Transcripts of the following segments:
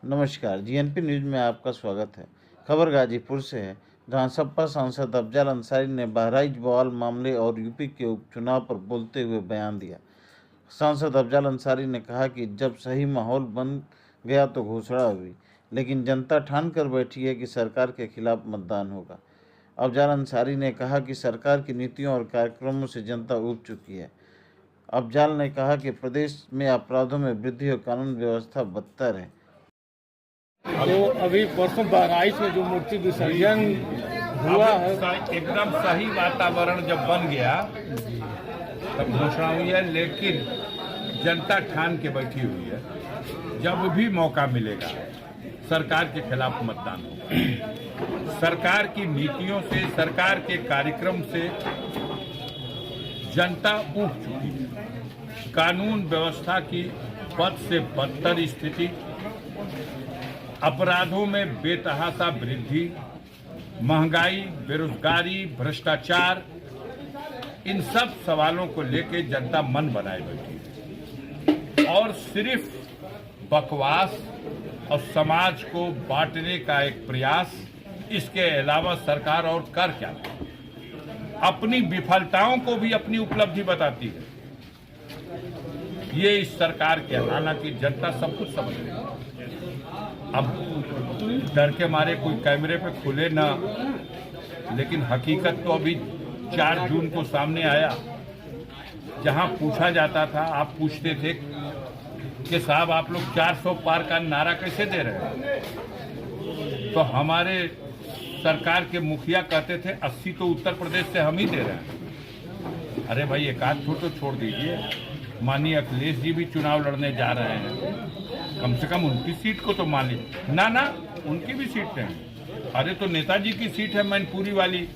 नमस्कार, GNP news में आपका स्वागत है। खबर गाजीपुर से है, जहां सपा सांसद अफजल अंसारी ने बहराइच बवाल मामले और यूपी के उपचुनाव पर बोलते हुए बयान दिया। सांसद अफजल अंसारी ने कहा कि जब सही माहौल बन गया तो घोषणा हुई, लेकिन जनता ठान कर बैठी है कि सरकार के खिलाफ मतदान होगा। अफजल अंसारी ने कहा कि सरकार की नीतियों और कार्यक्रमों से जनता ऊब चुकी है। अफजल ने कहा कि प्रदेश में अपराधों में वृद्धि और कानून व्यवस्था बदतर है। तो अभी परसों बहराइच में जो मूर्ति विसर्जन हुआ है, एकदम सही वातावरण जब बन गया तब घोषणा हुई है, लेकिन जनता ठान के बैठी हुई है जब भी मौका मिलेगा सरकार के खिलाफ मतदान होगा। सरकार की नीतियों से, सरकार के कार्यक्रम से जनता ऊब चुकी है। कानून व्यवस्था की बद से बदतर स्थिति, अपराधों में बेतहाशा वृद्धि, महंगाई, बेरोजगारी, भ्रष्टाचार, इन सब सवालों को लेकर जनता मन बनाए बैठी है और सिर्फ बकवास और समाज को बांटने का एक प्रयास, इसके अलावा सरकार और कर क्या है? अपनी विफलताओं को भी अपनी उपलब्धि बताती है। ये इस सरकार के, हालांकि जनता सब कुछ समझ रही है। अब डर के मारे कोई कैमरे पे खुले ना, लेकिन हकीकत तो अभी 4 जून को सामने आया। जहां पूछा जाता था, आप पूछते थे कि साहब आप लोग 400 पार का नारा कैसे दे रहे हैं, तो हमारे सरकार के मुखिया कहते थे 80 तो उत्तर प्रदेश से हम ही दे रहे हैं। अरे भाई, एक आध तो छोड़ दीजिए। माननीय अखिलेश जी भी चुनाव लड़ने जा रहे हैं, कम से कम उनकी सीट को तो मान लीजिए। ना, उनकी भी सीट है। अरे तो नेताजी की सीट है मैनपुरी वाली,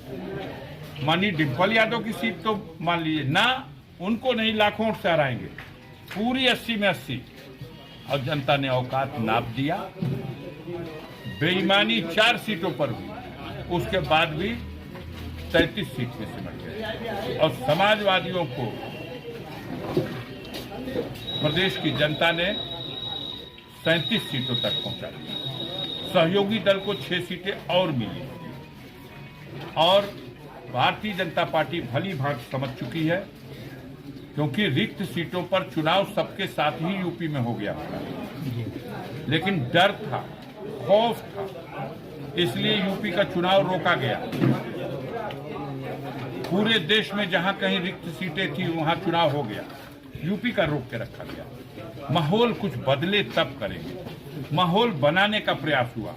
माननीय डिम्पल यादव की सीट तो मान लीजिए ना, उनको नहीं, लाखों वोट से हराएंगे, पूरी 80 में 80। और जनता ने औकात नाप दिया। बेईमानी 4 सीटों पर हुई, उसके बाद भी 33 सीट में सिमट गए और समाजवादियों को प्रदेश की जनता ने 37 सीटों तक पहुंचा दिया। सहयोगी दल को 6 सीटें और मिली और भारतीय जनता पार्टी भली भांति समझ चुकी है, क्योंकि रिक्त सीटों पर चुनाव सबके साथ ही यूपी में हो गया था, लेकिन डर था, खौफ था, इसलिए यूपी का चुनाव रोका गया। पूरे देश में जहां कहीं रिक्त सीटें थी वहां चुनाव हो गया, यूपी का रोक के रखा गया। माहौल कुछ बदले तब करेंगे। माहौल बनाने का प्रयास हुआ,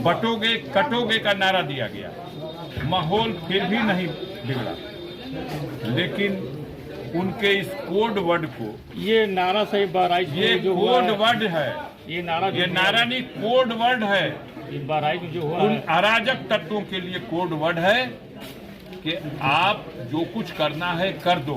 बटोगे कटोगे का नारा दिया गया, माहौल फिर भी नहीं बिगड़ा, लेकिन उनके इस कोड वर्ड को, ये नारा सही बहराइच ये जो कोड वर्ड है, ये नारा नहीं, कोड वर्ड है। बहराइच में जो हुआ उन है, अराजक तत्वों के लिए कोड वर्ड है कि आप जो कुछ करना है कर दो,